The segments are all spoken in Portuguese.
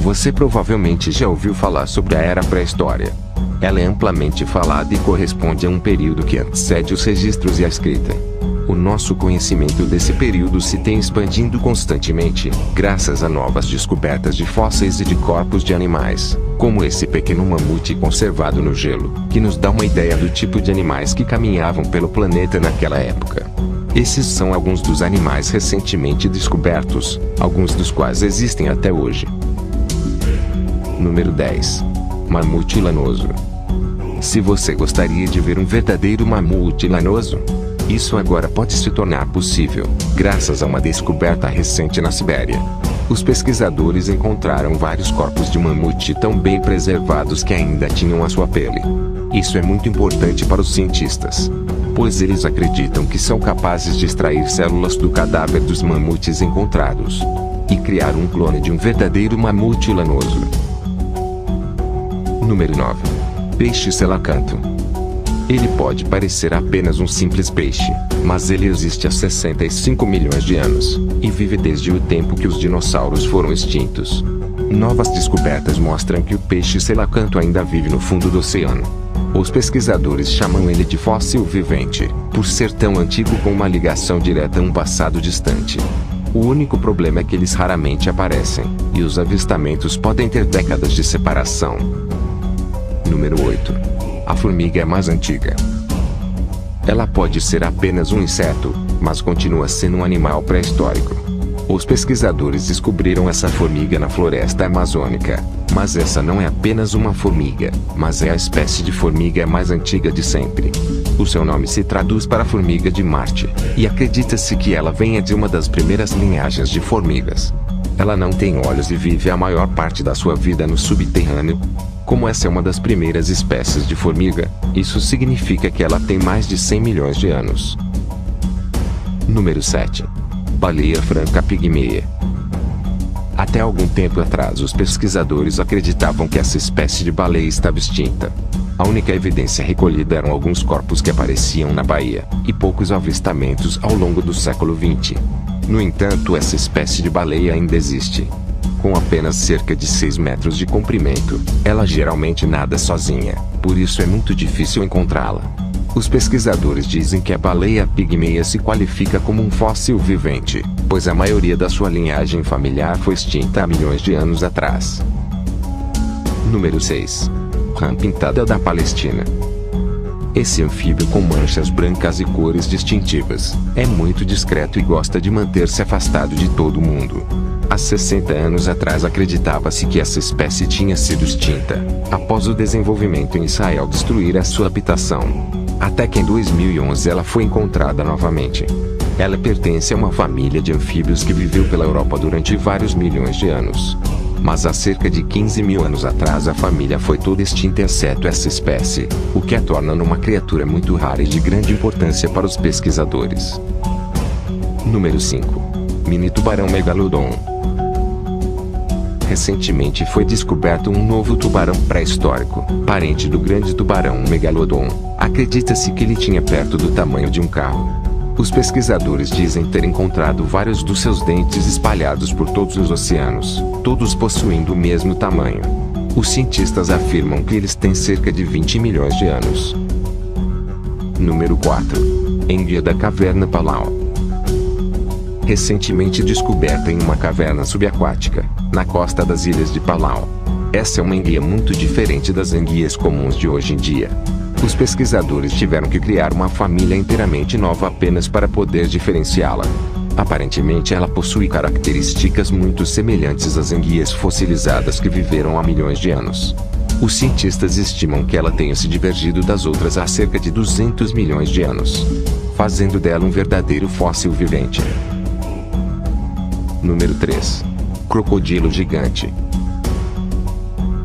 Você provavelmente já ouviu falar sobre a Era Pré-História. Ela é amplamente falada e corresponde a um período que antecede os registros e a escrita. O nosso conhecimento desse período se tem expandindo constantemente, graças a novas descobertas de fósseis e de corpos de animais, como esse pequeno mamute conservado no gelo, que nos dá uma ideia do tipo de animais que caminhavam pelo planeta naquela época. Esses são alguns dos animais recentemente descobertos, alguns dos quais existem até hoje. Número 10. Mamute lanoso. Se você gostaria de ver um verdadeiro mamute lanoso, isso agora pode se tornar possível, graças a uma descoberta recente na Sibéria. Os pesquisadores encontraram vários corpos de mamute tão bem preservados que ainda tinham a sua pele. Isso é muito importante para os cientistas, pois eles acreditam que são capazes de extrair células do cadáver dos mamutes encontrados e criar um clone de um verdadeiro mamute lanoso. Número 9. Peixe selacanto. Ele pode parecer apenas um simples peixe, mas ele existe há 65 milhões de anos, e vive desde o tempo que os dinossauros foram extintos. Novas descobertas mostram que o peixe selacanto ainda vive no fundo do oceano. Os pesquisadores chamam ele de fóssil vivente, por ser tão antigo com uma ligação direta a um passado distante. O único problema é que eles raramente aparecem, e os avistamentos podem ter décadas de separação. Número 8. A formiga é mais antiga. Ela pode ser apenas um inseto, mas continua sendo um animal pré-histórico. Os pesquisadores descobriram essa formiga na floresta amazônica, mas essa não é apenas uma formiga, mas é a espécie de formiga mais antiga de sempre. O seu nome se traduz para formiga de Marte, e acredita-se que ela venha de uma das primeiras linhagens de formigas. Ela não tem olhos e vive a maior parte da sua vida no subterrâneo. Como essa é uma das primeiras espécies de formiga, isso significa que ela tem mais de 100 milhões de anos. Número 7. Baleia franca pigmeia. Até algum tempo atrás os pesquisadores acreditavam que essa espécie de baleia estava extinta. A única evidência recolhida eram alguns corpos que apareciam na baía, e poucos avistamentos ao longo do século XX. No entanto, essa espécie de baleia ainda existe. Com apenas cerca de 6 metros de comprimento, ela geralmente nada sozinha, por isso é muito difícil encontrá-la. Os pesquisadores dizem que a baleia pigmeia se qualifica como um fóssil vivente, pois a maioria da sua linhagem familiar foi extinta há milhões de anos atrás. Número 6. Rã pintada da Palestina. Esse anfíbio com manchas brancas e cores distintivas é muito discreto e gosta de manter-se afastado de todo mundo. Há 60 anos atrás acreditava-se que essa espécie tinha sido extinta, após o desenvolvimento em Israel destruir a sua habitação. Até que em 2011 ela foi encontrada novamente. Ela pertence a uma família de anfíbios que viveu pela Europa durante vários milhões de anos. Mas há cerca de 15 mil anos atrás a família foi toda extinta exceto essa espécie, o que a torna numa criatura muito rara e de grande importância para os pesquisadores. Número 5. Mini tubarão megalodon. Recentemente foi descoberto um novo tubarão pré-histórico, parente do grande tubarão megalodon. Acredita-se que ele tinha perto do tamanho de um carro. Os pesquisadores dizem ter encontrado vários dos seus dentes espalhados por todos os oceanos, todos possuindo o mesmo tamanho. Os cientistas afirmam que eles têm cerca de 20 milhões de anos. Número 4. Enguia da caverna Palau. Recentemente descoberta em uma caverna subaquática, na costa das ilhas de Palau. Essa é uma enguia muito diferente das enguias comuns de hoje em dia. Os pesquisadores tiveram que criar uma família inteiramente nova apenas para poder diferenciá-la. Aparentemente ela possui características muito semelhantes às enguias fossilizadas que viveram há milhões de anos. Os cientistas estimam que ela tenha se divergido das outras há cerca de 200 milhões de anos, fazendo dela um verdadeiro fóssil vivente. Número 3. Crocodilo gigante.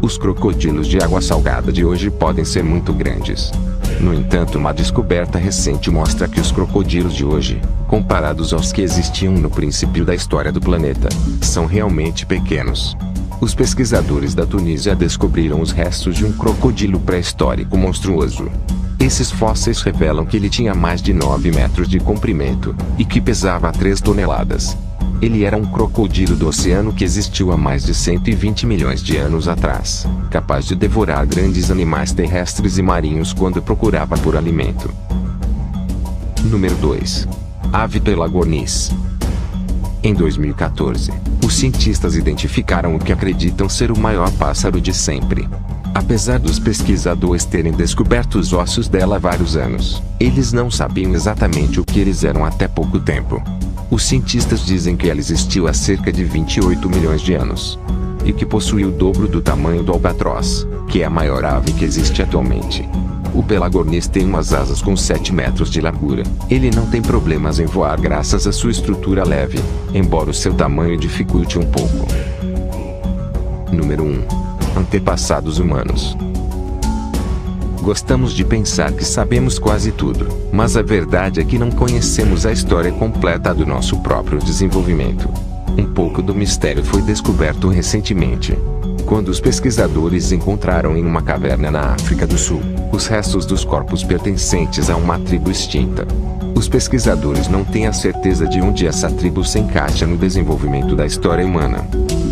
Os crocodilos de água salgada de hoje podem ser muito grandes. No entanto, uma descoberta recente mostra que os crocodilos de hoje, comparados aos que existiam no princípio da história do planeta, são realmente pequenos. Os pesquisadores da Tunísia descobriram os restos de um crocodilo pré-histórico monstruoso. Esses fósseis revelam que ele tinha mais de 9 metros de comprimento, e que pesava 3 toneladas. Ele era um crocodilo do oceano que existiu há mais de 120 milhões de anos atrás, capaz de devorar grandes animais terrestres e marinhos quando procurava por alimento. Número 2. Ave Pelagornis. Em 2014, os cientistas identificaram o que acreditam ser o maior pássaro de sempre. Apesar dos pesquisadores terem descoberto os ossos dela há vários anos, eles não sabiam exatamente o que eles eram até pouco tempo. Os cientistas dizem que ela existiu há cerca de 28 milhões de anos, e que possui o dobro do tamanho do albatroz, que é a maior ave que existe atualmente. O Pelagornis tem umas asas com 7 metros de largura. Ele não tem problemas em voar graças à sua estrutura leve, embora o seu tamanho dificulte um pouco. Número 1. Antepassados humanos. Gostamos de pensar que sabemos quase tudo, mas a verdade é que não conhecemos a história completa do nosso próprio desenvolvimento. Um pouco do mistério foi descoberto recentemente, quando os pesquisadores encontraram em uma caverna na África do Sul os restos dos corpos pertencentes a uma tribo extinta. Os pesquisadores não têm a certeza de onde essa tribo se encaixa no desenvolvimento da história humana,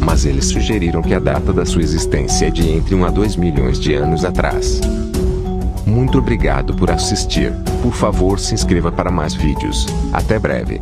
mas eles sugeriram que a data da sua existência é de entre 1 a 2 milhões de anos atrás. Muito obrigado por assistir. Por favor, se inscreva para mais vídeos. Até breve.